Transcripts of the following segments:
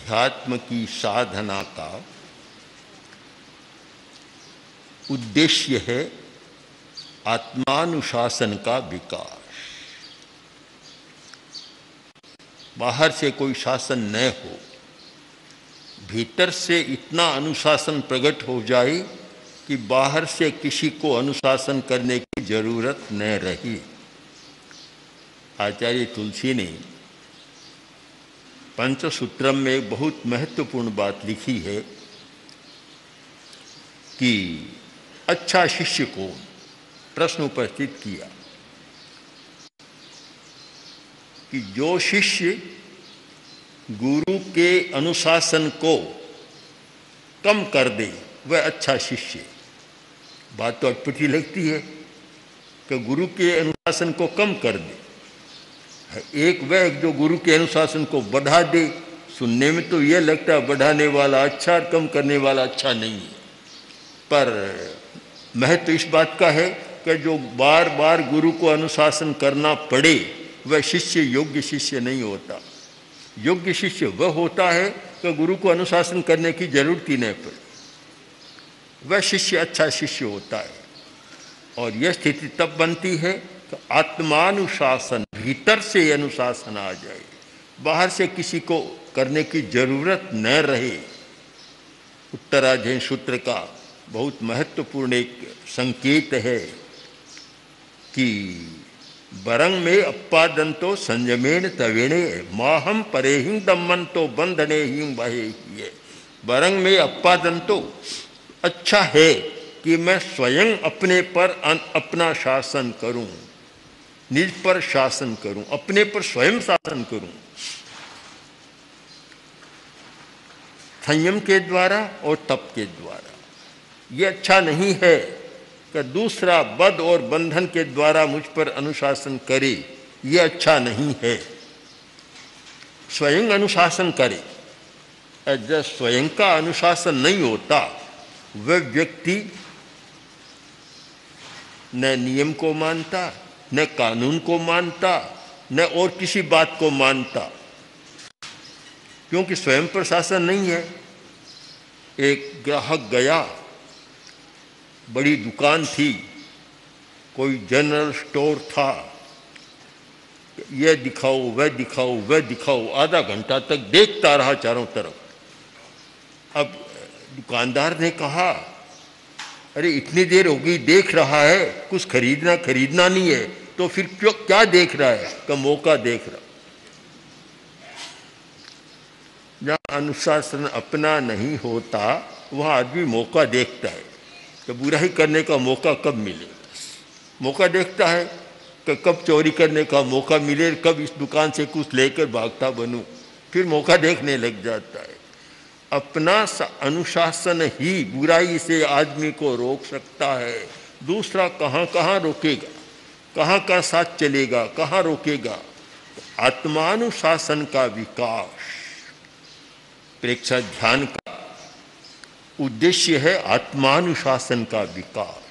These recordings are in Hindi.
अध्यात्म की साधना का उद्देश्य है आत्मानुशासन का विकास। बाहर से कोई शासन न हो, भीतर से इतना अनुशासन प्रकट हो जाए कि बाहर से किसी को अनुशासन करने की जरूरत न रही। आचार्य तुलसी ने पंचसूत्रम में एक बहुत महत्वपूर्ण बात लिखी है कि अच्छा शिष्य को प्रश्न उपस्थित किया कि जो शिष्य गुरु के अनुशासन को कम कर दे वह अच्छा शिष्य। बात तो अटपटी लगती है कि गुरु के अनुशासन को कम कर दे। एक वह जो गुरु के अनुशासन को बढ़ा दे। सुनने में तो यह लगता है बढ़ाने वाला अच्छा और कम करने वाला अच्छा नहीं है, पर महत्व इस बात का है कि जो बार बार गुरु को अनुशासन करना पड़े वह शिष्य योग्य शिष्य नहीं होता। योग्य शिष्य वह होता है कि गुरु को अनुशासन करने की जरूरत ही नहीं पड़े, वह शिष्य अच्छा शिष्य होता है। और यह स्थिति तब बनती है कि आत्मानुशासन, भीतर से अनुशासन आ जाए, बाहर से किसी को करने की जरूरत न रहे। उत्तराध्ययन सूत्र का बहुत महत्वपूर्ण एक संकेत है कि बरंग में अप्पादंतो संयमेन तवेणे माहम परेहिं दम्मंतो बंधने हिं बहे। बरंग में अप्पादंतो अच्छा है कि मैं स्वयं अपने पर अपना शासन करूं, निज पर शासन करूं, अपने पर स्वयं शासन करूं, संयम के द्वारा और तप के द्वारा। ये अच्छा नहीं है कि दूसरा बद और बंधन के द्वारा मुझ पर अनुशासन करे, ये अच्छा नहीं है। स्वयं अनुशासन करे। जब स्वयं का अनुशासन नहीं होता वह व्यक्ति न नियम को मानता, न कानून को मानता, न और किसी बात को मानता, क्योंकि स्वयं पर शासन नहीं है। एक ग्राहक गया, बड़ी दुकान थी, कोई जनरल स्टोर था, यह दिखाओ वह दिखाओ वह दिखाओ, आधा घंटा तक देखता रहा चारों तरफ। अब दुकानदार ने कहा, अरे इतनी देर हो गई देख रहा है, कुछ खरीदना नहीं है तो फिर क्यों क्या देख रहा है? का मौका देख रहा। जहाँ अनुशासन अपना नहीं होता वहाँ आदमी मौका देखता है कि बुराई करने का मौका कब मिले। मौका देखता है कि कब चोरी करने का मौका मिले, कब इस दुकान से कुछ लेकर भागता बनूं, फिर मौका देखने लग जाता है। अपना अनुशासन ही बुराई से आदमी को रोक सकता है। दूसरा कहाँ कहाँ रोकेगा, कहाँ कहाँ साथ चलेगा, कहाँ रोकेगा? आत्मानुशासन का विकास प्रेक्षक ध्यान का उद्देश्य है। आत्मानुशासन का विकास,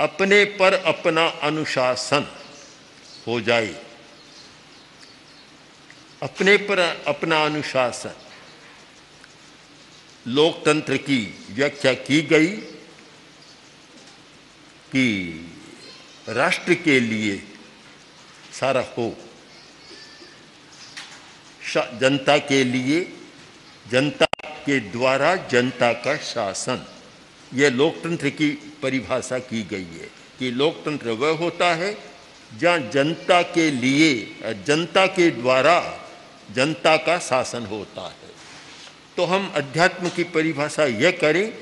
अपने पर अपना अनुशासन हो जाए। अपने पर अपना अनुशासन। लोकतंत्र की व्याख्या की गई कि राष्ट्र के लिए सारा हो, जनता के लिए, जनता के द्वारा जनता का शासन। यह लोकतंत्र की परिभाषा की गई है कि लोकतंत्र वह होता है जहाँ जनता के लिए, जनता के द्वारा जनता का शासन होता है। तो हम अध्यात्म की परिभाषा यह करें,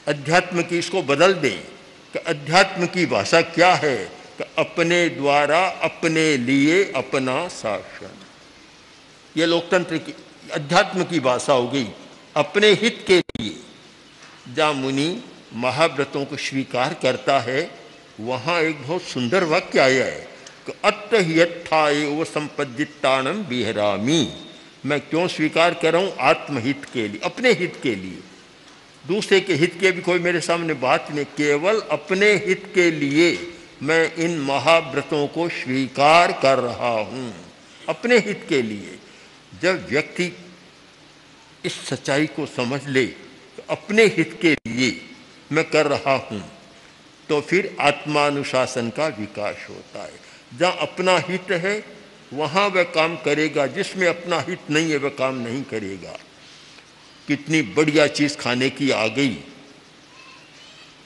अध्यात्म की इसको बदल दें कि अध्यात्म की भाषा क्या है? कि अपने द्वारा अपने लिए अपना शासन। यह लोकतंत्र की, अध्यात्म की भाषा हो गई। अपने हित के लिए जहाँ मुनि महाव्रतों को स्वीकार करता है वहाँ एक बहुत सुंदर वाक्य आया है कि अत्तहियत्थाय वो संपद्दिताणम बिहरामी। मैं क्यों स्वीकार कर रहा हूँ? आत्महित के लिए, अपने हित के लिए। दूसरे के हित के भी कोई मेरे सामने बात नहीं, केवल अपने हित के लिए मैं इन महाव्रतों को स्वीकार कर रहा हूँ, अपने हित के लिए। जब व्यक्ति इस सच्चाई को समझ ले तो अपने हित के लिए मैं कर रहा हूँ, तो फिर आत्मानुशासन का विकास होता है। जहाँ अपना हित है वहाँ वह काम करेगा, जिसमें अपना हित नहीं है वह काम नहीं करेगा। कितनी बढ़िया चीज़ खाने की आ गई,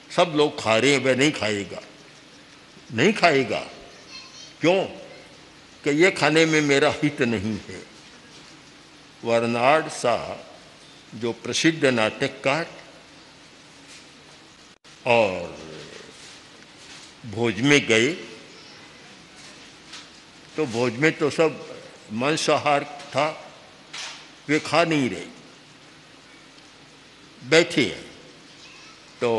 सब लोग खा रहे हैं, वह नहीं खाएगा, नहीं खाएगा। क्यों? कि ये खाने में मेरा हित नहीं है। बर्नार्ड शॉ जो प्रसिद्ध नाटककार और भोज में गए, तो भोज में तो सब मांसाहार था, वे खा नहीं रहे, बैठे हैं। तो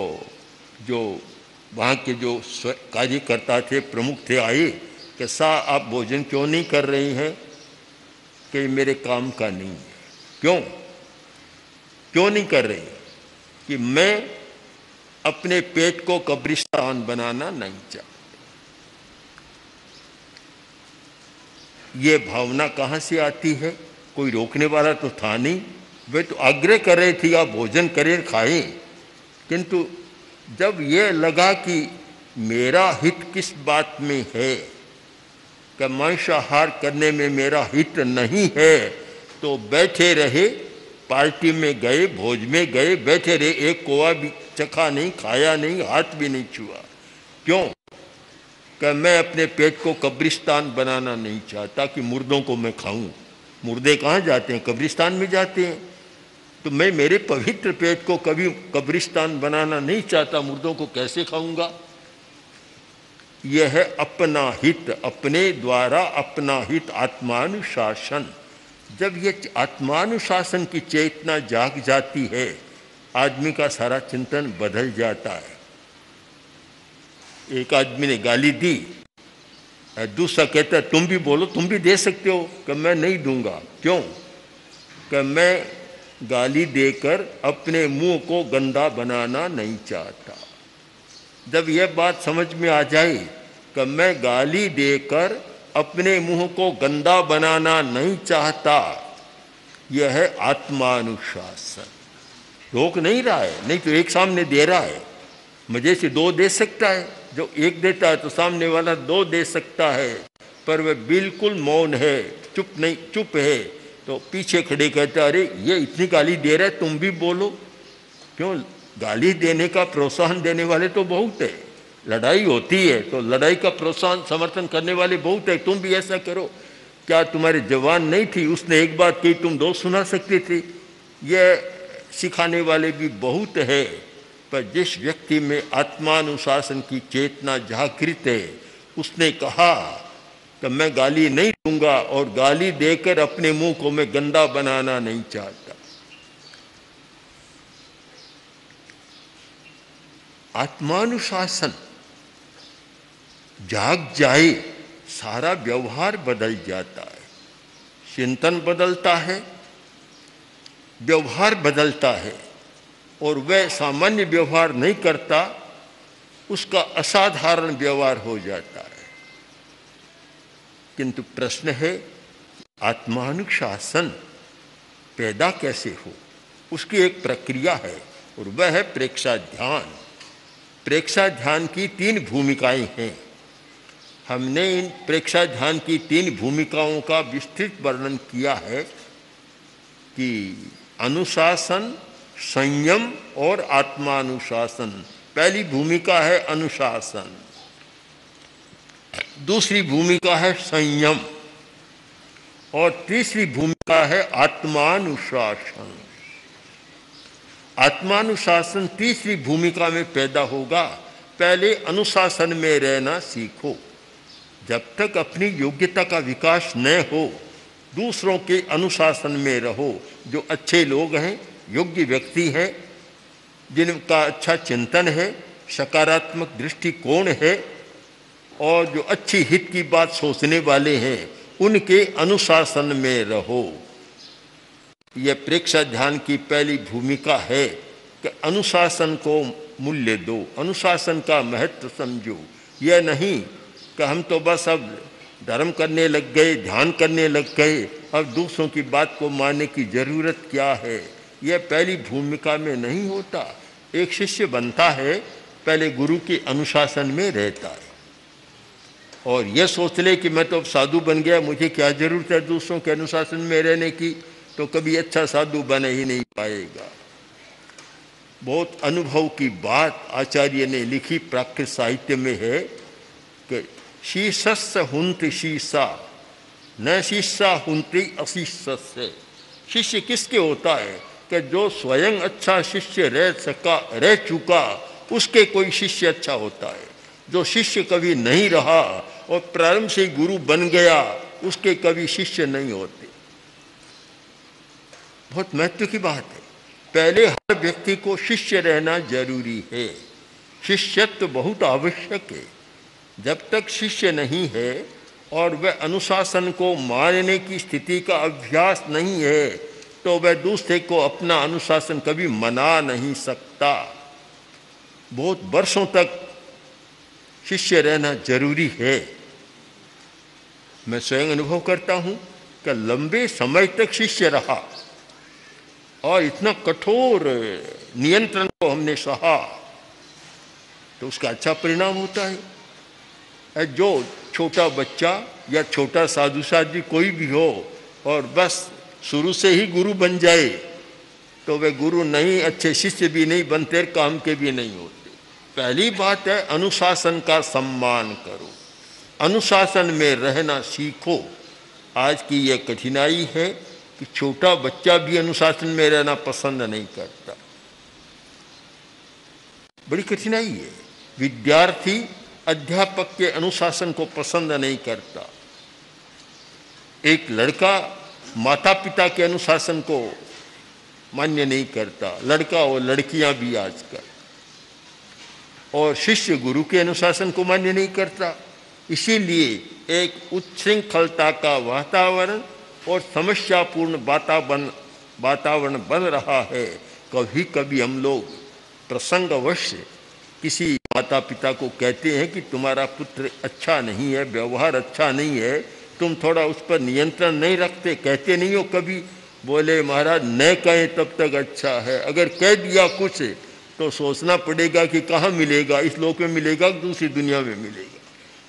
जो वहाँ के जो कार्यकर्ता थे, प्रमुख थे, आए कि सा आप भोजन क्यों नहीं कर रहे हैं? कि मेरे काम का नहीं है। क्यों नहीं कर रहे? कि मैं अपने पेट को कब्रिस्तान बनाना नहीं चाहता। ये भावना कहाँ से आती है? कोई रोकने वाला तो था नहीं, वे तो आग्रह कर रहे थे आप भोजन करें, खाएं। किंतु जब ये लगा कि मेरा हित किस बात में है, कि मांसाहार करने में मेरा हित नहीं है, तो बैठे रहे, पार्टी में गए, भोज में गए, बैठे रहे, एक कोवा भी चखा नहीं, खाया नहीं, हाथ भी नहीं छुआ। क्यों? कि मैं अपने पेट को कब्रिस्तान बनाना नहीं चाहता कि मुर्दों को मैं खाऊं। मुर्दे कहाँ जाते हैं? कब्रिस्तान में जाते हैं। तो मैं मेरे पवित्र पेट को कभी कब्रिस्तान बनाना नहीं चाहता, मुर्दों को कैसे खाऊंगा? यह है अपना हित, अपने द्वारा अपना हित, आत्मानुशासन। जब ये आत्मानुशासन की चेतना जाग जाती है, आदमी का सारा चिंतन बदल जाता है। एक आदमी ने गाली दी, दूसरा कहता है तुम भी बोलो, तुम भी दे सकते हो। कि मैं नहीं दूंगा। क्यों? कि मैं गाली देकर अपने मुंह को गंदा बनाना नहीं चाहता। जब यह बात समझ में आ जाए कि मैं गाली देकर अपने मुंह को गंदा बनाना नहीं चाहता, यह है आत्मानुशासन। रोक नहीं रहा है, नहीं तो एक सामने दे रहा है, मजे से दो दे सकता है। जो एक देता है तो सामने वाला दो दे सकता है, पर वह बिल्कुल मौन है, चुप है। तो पीछे खड़े कहते अरे ये इतनी गाली दे रहा है, तुम भी बोलो। क्यों? गाली देने का प्रोत्साहन देने वाले तो बहुत है। लड़ाई होती है तो लड़ाई का प्रोत्साहन समर्थन करने वाले बहुत है, तुम भी ऐसा करो। क्या तुम्हारे जवान नहीं थी, उसने एक बात कही तुम दो सुना सकते थे? यह सिखाने वाले भी बहुत है। पर जिस व्यक्ति में आत्मानुशासन की चेतना जागृत है, उसने कहा कि मैं गाली नहीं दूंगा और गाली देकर अपने मुंह को मैं गंदा बनाना नहीं चाहता। आत्मानुशासन जाग जाए, सारा व्यवहार बदल जाता है। चिंतन बदलता है, व्यवहार बदलता है, और वह सामान्य व्यवहार नहीं करता, उसका असाधारण व्यवहार हो जाता है। किंतु प्रश्न है आत्मानुशासन पैदा कैसे हो? उसकी एक प्रक्रिया है और वह है प्रेक्षाध्यान। प्रेक्षाध्यान की 3 भूमिकाएं हैं। हमने इन प्रेक्षाध्यान की 3 भूमिकाओं का विस्तृत वर्णन किया है कि अनुशासन, संयम और आत्मानुशासन। पहली भूमिका है अनुशासन, दूसरी भूमिका है संयम और तीसरी भूमिका है आत्मानुशासन। आत्मानुशासन तीसरी भूमिका में पैदा होगा। पहले अनुशासन में रहना सीखो। जब तक अपनी योग्यता का विकास न हो, दूसरों के अनुशासन में रहो। जो अच्छे लोग हैं, योग्य व्यक्ति हैं, जिनका अच्छा चिंतन है, सकारात्मक दृष्टिकोण है और जो अच्छी हित की बात सोचने वाले हैं, उनके अनुशासन में रहो। यह प्रेक्षाध्यान की पहली भूमिका है कि अनुशासन को मूल्य दो, अनुशासन का महत्व समझो। यह नहीं कि हम तो बस अब धर्म करने लग गए, ध्यान करने लग गए, अब दूसरों की बात को मानने की ज़रूरत क्या है, यह पहली भूमिका में नहीं होता। एक शिष्य बनता है, पहले गुरु के अनुशासन में रहता है, और यह सोच ले कि मैं तो अब साधु बन गया, मुझे क्या ज़रूरत है दूसरों के अनुशासन में रहने की, तो कभी अच्छा साधु बन ही नहीं पाएगा। बहुत अनुभव की बात आचार्य ने लिखी प्राकृत साहित्य में है कि शीर्षस्य हुंति शीर्षा न शिष्या हुंति अशिष्य। शिष्य किसके होता है कि जो स्वयं अच्छा शिष्य रह चुका, उसके कोई शिष्य अच्छा होता है। जो शिष्य कभी नहीं रहा और प्रारंभ से गुरु बन गया, उसके कभी शिष्य नहीं होते। बहुत महत्व की बात है। पहले हर व्यक्ति को शिष्य रहना जरूरी है। शिष्यत्व बहुत आवश्यक है। जब तक शिष्य नहीं है और वह अनुशासन को मानने की स्थिति का अभ्यास नहीं है, तो वह दूसरे को अपना अनुशासन कभी मना नहीं सकता। बहुत वर्षों तक शिष्य रहना जरूरी है। मैं स्वयं अनुभव करता हूँ कि लंबे समय तक शिष्य रहा और इतना कठोर नियंत्रण को हमने सहा, तो उसका अच्छा परिणाम होता है। जो छोटा बच्चा या छोटा साधु साध्वी कोई भी हो और बस शुरू से ही गुरु बन जाए, तो वे गुरु नहीं, अच्छे शिष्य भी नहीं बनते, काम के भी नहीं होते। पहली बात है अनुशासन का सम्मान करो, अनुशासन में रहना सीखो। आज की यह कठिनाई है कि छोटा बच्चा भी अनुशासन में रहना पसंद नहीं करता। बड़ी कठिनाई है। विद्यार्थी अध्यापक के अनुशासन को पसंद नहीं करता। एक लड़का माता पिता के अनुशासन को मान्य नहीं करता, लड़का और लड़कियां भी आजकल। और शिष्य गुरु के अनुशासन को मान्य नहीं करता। इसीलिए एक उच्छृंखलता का वातावरण और समस्यापूर्ण वातावरण बन रहा है। कभी कभी हम लोग प्रसंगवश किसी माता पिता को कहते हैं कि तुम्हारा पुत्र अच्छा नहीं है, व्यवहार अच्छा नहीं है, तुम थोड़ा उस पर नियंत्रण नहीं रखते। कहते नहीं हो कभी? बोले महाराज न कहें तब तक अच्छा है, अगर कह दिया कुछ तो सोचना पड़ेगा कि कहाँ मिलेगा, इस लोक में मिलेगा, दूसरी दुनिया में मिलेगा,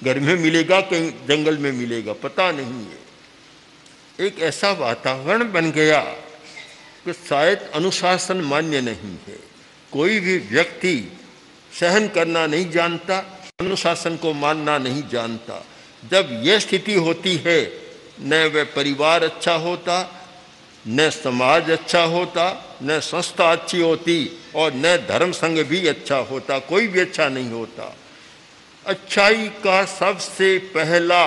घर में मिलेगा, कहीं जंगल में मिलेगा, पता नहीं है। एक ऐसा वातावरण बन गया कि शायद अनुशासन मान्य नहीं है। कोई भी व्यक्ति सहन करना नहीं जानता, अनुशासन को मानना नहीं जानता। जब यह स्थिति होती है, न वह परिवार अच्छा होता, न समाज अच्छा होता, न संस्था अच्छी होती, और न धर्म संघ भी अच्छा होता। कोई भी अच्छा नहीं होता। अच्छाई का सबसे पहला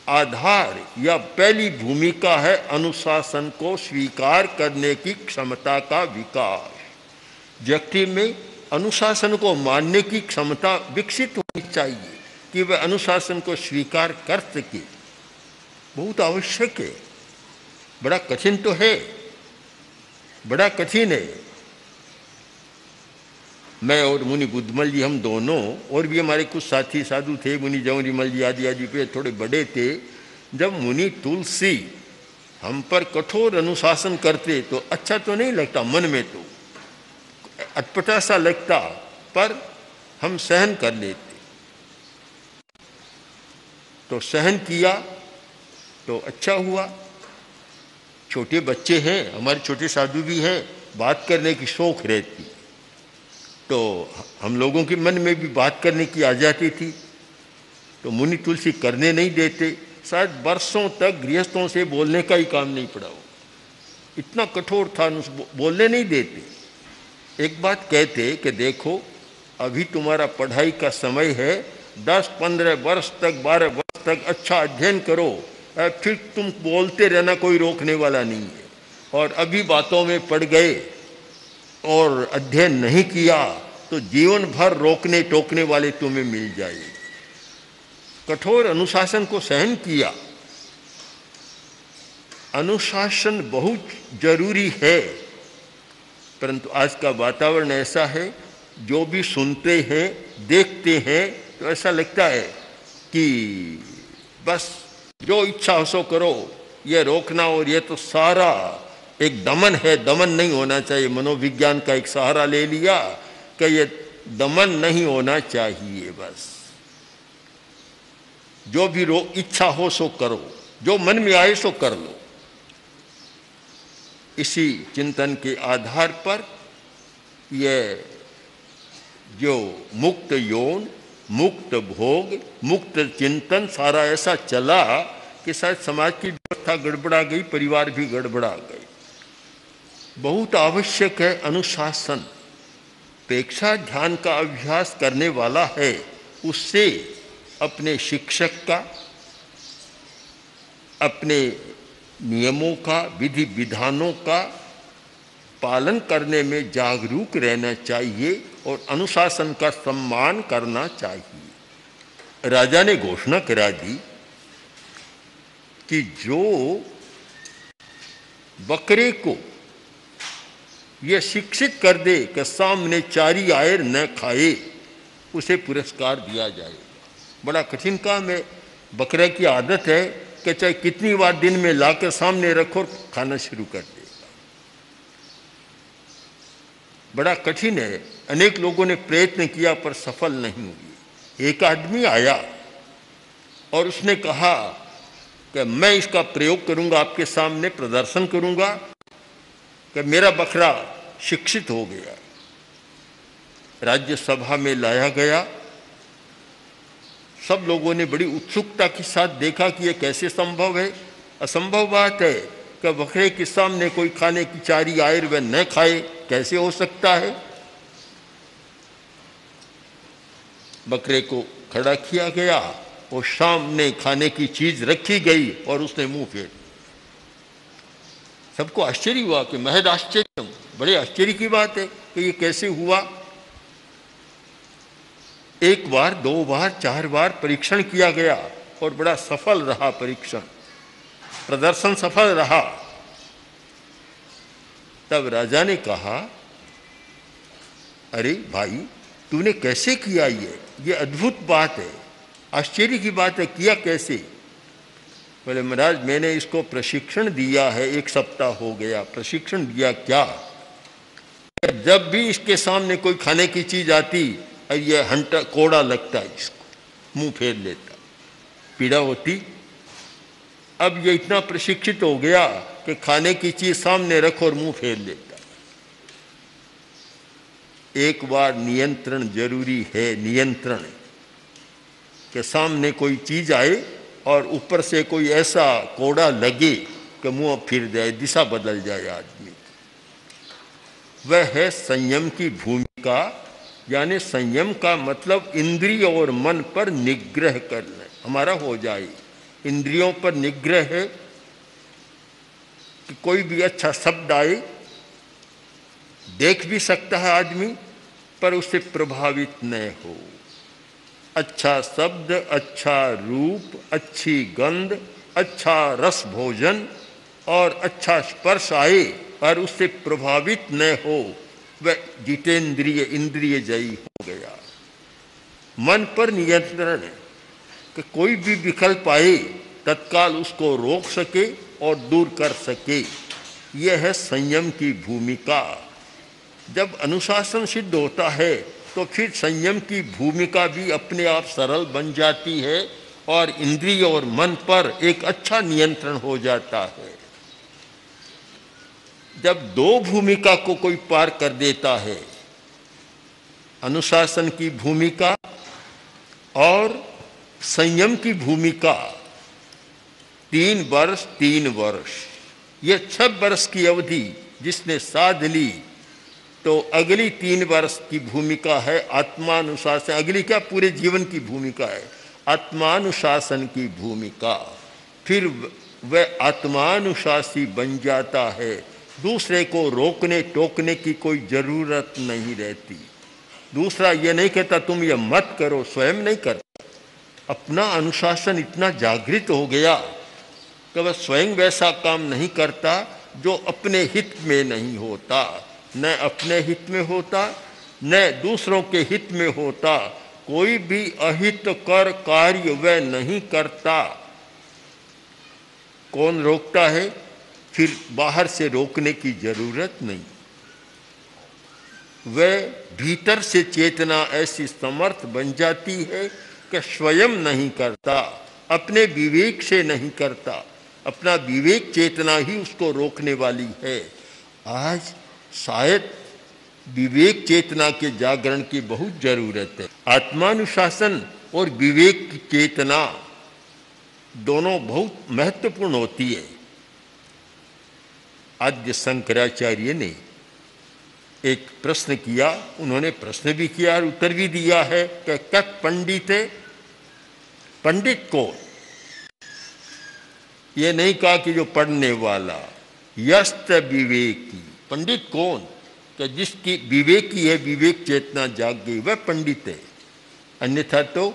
आधार या पहली भूमिका है अनुशासन को स्वीकार करने की क्षमता का विकास। व्यक्ति में अनुशासन को मानने की क्षमता विकसित होनी चाहिए कि वह अनुशासन को स्वीकार कर सके। बहुत आवश्यक है। बड़ा कठिन तो है, बड़ा कठिन है। मैं और मुनि बुद्धमल जी, हम दोनों, और भी हमारे कुछ साथी साधु थे, मुनि जौहरीमल जी आदि पे थोड़े बड़े थे। जब मुनि तुलसी हम पर कठोर अनुशासन करते तो अच्छा तो नहीं लगता, मन में तो अटपटा सा लगता, पर हम सहन कर लेते। तो सहन किया तो अच्छा हुआ। छोटे बच्चे हैं, हमारे छोटे साधु भी हैं, बात करने की शौक रहती, तो हम लोगों के मन में भी बात करने की आ जाती थी। तो मुनि तुलसी करने नहीं देते। शायद वर्षों तक गृहस्थों से बोलने का ही काम नहीं पड़ा हो, इतना कठोर था, बोलने नहीं देते। एक बात कहते कि देखो अभी तुम्हारा पढ़ाई का समय है, 10-15 वर्ष तक, 12 वर्ष तक अच्छा अध्ययन करो, फिर तुम बोलते रहना, कोई रोकने वाला नहीं है। और अभी बातों में पड़ गए और अध्ययन नहीं किया तो जीवन भर रोकने टोकने वाले तुम्हें मिल जाए। कठोर अनुशासन को सहन किया। अनुशासन बहुत जरूरी है, परंतु आज का वातावरण ऐसा है, जो भी सुनते हैं देखते हैं तो ऐसा लगता है कि बस जो इच्छा हो सो करो, ये रोकना, और ये तो सारा एक दमन है, दमन नहीं होना चाहिए। मनोविज्ञान का एक सहारा ले लिया कि ये दमन नहीं होना चाहिए, बस जो भी इच्छा हो सो करो, जो मन में आए सो कर लो। इसी चिंतन के आधार पर यह जो मुक्त यौन, मुक्त भोग, मुक्त चिंतन सारा ऐसा चला कि शायद समाज की व्यवस्था गड़बड़ा गई, परिवार भी गड़बड़ा गए। बहुत आवश्यक है अनुशासन। पेक्षा ध्यान का अभ्यास करने वाला है, उससे अपने शिक्षक का, अपने नियमों का, विधि विधानों का पालन करने में जागरूक रहना चाहिए और अनुशासन का सम्मान करना चाहिए। राजा ने घोषणा करा दी कि जो बकरे को यह शिक्षित कर दे कि सामने चारी आयर न खाए, उसे पुरस्कार दिया जाएगा। बड़ा कठिन काम है। बकरे की आदत है कि चाहे कितनी बार दिन में लाकर सामने रखो, खाना शुरू कर देगा। बड़ा कठिन है। अनेक लोगों ने प्रयत्न किया पर सफल नहीं हुए। एक आदमी आया और उसने कहा कि मैं इसका प्रयोग करूंगा, आपके सामने प्रदर्शन करूंगा कि मेरा बकरा शिक्षित हो गया। राज्यसभा में लाया गया। सब लोगों ने बड़ी उत्सुकता के साथ देखा कि यह कैसे संभव है। असंभव बात है कि बकरे के सामने कोई खाने की चारी आयर वह न खाए, कैसे हो सकता है। बकरे को खड़ा किया गया और सामने खाने की चीज रखी गई और उसने मुंह फेर। सबको आश्चर्य हुआ कि महज आश्चर्य, बड़े आश्चर्य की बात है कि ये कैसे हुआ। एक बार, दो बार, चार बार परीक्षण किया गया और बड़ा सफल रहा परीक्षण, प्रदर्शन सफल रहा। तब राजा ने कहा, अरे भाई, तूने कैसे किया? ये अद्भुत बात है, आश्चर्य की बात है, किया कैसे? बोले महाराज, मैंने इसको प्रशिक्षण दिया है, 1 सप्ताह हो गया। प्रशिक्षण दिया क्या? जब भी इसके सामने कोई खाने की चीज आती, ये हंटा कोड़ा लगता है, इसको मुंह फेर लेता, पीड़ा होती। अब ये इतना प्रशिक्षित हो गया कि खाने की चीज सामने रखो और मुंह फेर लेता। एक बार नियंत्रण जरूरी है, नियंत्रण कि सामने कोई चीज आए और ऊपर से कोई ऐसा कोड़ा लगे कि मुंह फिर जाए, दिशा बदल जाए आदमी। वह है संयम की भूमिका। यानी संयम का मतलब इंद्रिय और मन पर निग्रह करना, हमारा हो जाए। इंद्रियों पर निग्रह है कि कोई भी अच्छा शब्द आए, देख भी सकता है आदमी, पर उससे प्रभावित न हो। अच्छा शब्द, अच्छा रूप, अच्छी गंध, अच्छा रस भोजन और अच्छा स्पर्श आए और उससे प्रभावित न हो, वह जितेंद्रिय, इंद्रियजयी हो गया। मन पर नियंत्रण है कि कोई भी विकल्प आए तत्काल उसको रोक सके और दूर कर सके। यह है संयम की भूमिका। जब अनुशासन सिद्ध होता है तो फिर संयम की भूमिका भी अपने आप सरल बन जाती है और इंद्रिय और मन पर एक अच्छा नियंत्रण हो जाता है। जब दो भूमिका को कोई पार कर देता है, अनुशासन की भूमिका और संयम की भूमिका, 3 वर्ष 3 वर्ष, ये 6 वर्ष की अवधि जिसने साध ली, तो अगली 3 वर्ष की भूमिका है आत्मानुशासन। अगली क्या, पूरे जीवन की भूमिका है आत्मानुशासन की भूमिका। फिर वह आत्मानुशासी बन जाता है, दूसरे को रोकने टोकने की कोई जरूरत नहीं रहती। दूसरा ये नहीं कहता तुम ये मत करो, स्वयं नहीं करता। अपना अनुशासन इतना जागृत हो गया कि वह स्वयं वैसा काम नहीं करता जो अपने हित में नहीं होता, न अपने हित में होता, न दूसरों के हित में होता। कोई भी अहित कर कार्य वह नहीं करता। कौन रोकता है? फिर बाहर से रोकने की जरूरत नहीं। वह भीतर से चेतना ऐसी समर्थ बन जाती है कि स्वयं नहीं करता, अपने विवेक से नहीं करता, अपना विवेक चेतना ही उसको रोकने वाली है। आज शायद विवेक चेतना के जागरण की बहुत जरूरत है। आत्मानुशासन और विवेक की चेतना दोनों बहुत महत्वपूर्ण होती है। आद्य शंकराचार्य ने एक प्रश्न किया, उन्होंने प्रश्न भी किया और उत्तर भी दिया है कि क्या पंडित है? पंडित कौन? ये नहीं कहा कि जो पढ़ने वाला। यस्त विवेकी, पंडित कौन? कि जिसकी विवेकी है, विवेक चेतना जाग गई, वह पंडित है। अन्यथा तो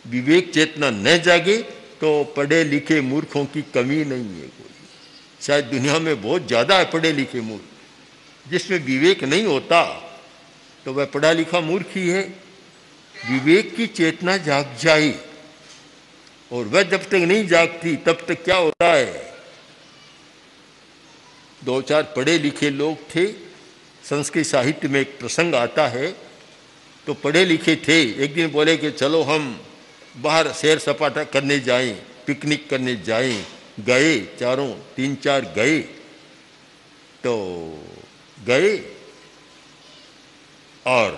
विवेक चेतना न जागे तो पढ़े लिखे मूर्खों की कमी नहीं है कोई। शायद दुनिया में बहुत ज़्यादा है पढ़े लिखे मूर्ख। जिसमें विवेक नहीं होता तो वह पढ़ा लिखा मूर्ख ही है। विवेक की चेतना जाग जाए, और वह जब तक नहीं जागती तब तक क्या होता है? दो चार पढ़े लिखे लोग थे, संस्कृत साहित्य में एक प्रसंग आता है, तो पढ़े लिखे थे, एक दिन बोले कि चलो हम बाहर सैर सपाटा करने जाएं, पिकनिक करने जाएं। गए, चारों 3-4 गए, तो गए और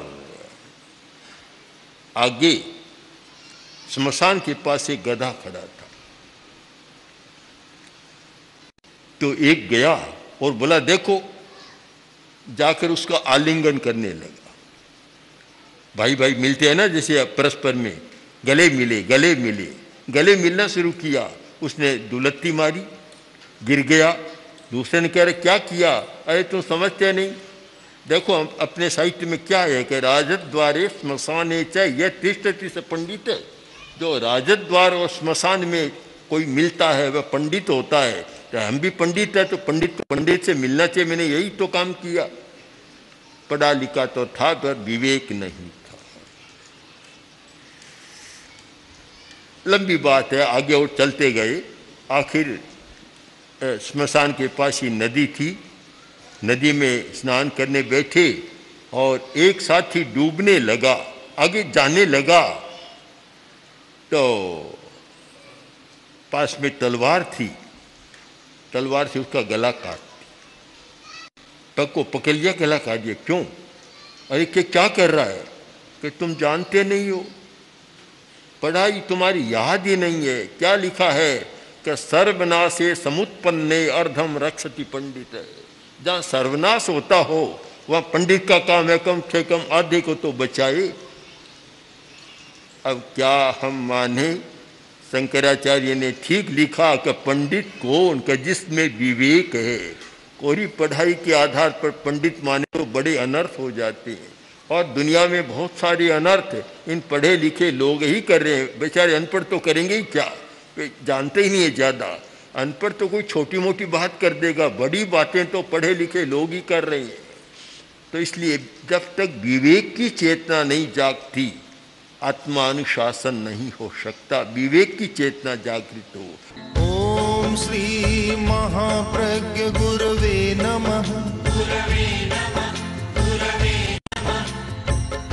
आगे श्मशान के पास एक गधा खड़ा था। तो एक गया और बोला देखो, जाकर उसका आलिंगन करने लगा। भाई भाई मिलते हैं ना, जैसे परस्पर में गले मिले, गले मिले, गले मिलना शुरू किया। उसने दुलत्ती मारी, गिर गया। दूसरे ने कह रहे क्या किया? अरे तुम समझते नहीं, देखो अपने साहित्य में क्या है कि राजद द्वारे श्मशाने च यह तिष्ठति से पंडित है। जो राजद द्वार और श्मशान में कोई मिलता है वह पंडित होता है। तो हम भी पंडित है, तो पंडित से मिलना चाहिए। मैंने यही तो काम किया। पढ़ा लिखा तो था पर विवेक नहीं था। लंबी बात है, आगे और चलते गए। आखिर श्मशान के पास ही नदी थी, नदी में स्नान करने बैठे और एक साथी डूबने लगा, आगे जाने लगा। तो पास में तलवार थी, तलवार से उसका गला काट दी। पग को पकड़ लिया, गला काट दिया। क्यों? अरे क्या कर रहा है? कि तुम जानते नहीं हो, पढ़ाई तुम्हारी याद ही नहीं है। क्या लिखा है कि सर्वनाशे समुत्पन्ने अर्धम रक्षति पंडित है। जहाँ सर्वनाश होता हो वहाँ पंडित का काम है कम से कम आधे को तो बचाए। अब क्या हम माने? शंकराचार्य ने ठीक लिखा कि पंडित कौन? कि जिसमें विवेक है। कोई पढ़ाई के आधार पर पंडित माने तो बड़े अनर्थ हो जाते हैं, और दुनिया में बहुत सारे अनर्थ इन पढ़े लिखे लोग ही कर रहे हैं। बेचारे अनपढ़ तो करेंगे ही क्या, वे जानते ही नहीं है ज़्यादा। अनपढ़ तो कोई छोटी मोटी बात कर देगा, बड़ी बातें तो पढ़े लिखे लोग ही कर रहे हैं। तो इसलिए जब तक विवेक की चेतना नहीं जागती, आत्मानुशासन नहीं हो सकता। विवेक की चेतना जागृत हो। ओम श्री महाप्रज्ञ गुरवे नमः।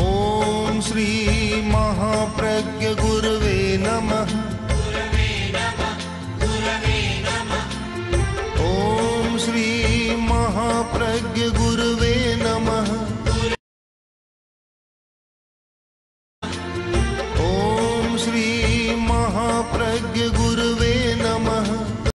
ओम श्री महाप्रज्ञ गुरवे नमः। ओम श्री महाप्रज्ञ गुरवे नमः। ओम श्री महाप्रज्ञ गुरवे नमः।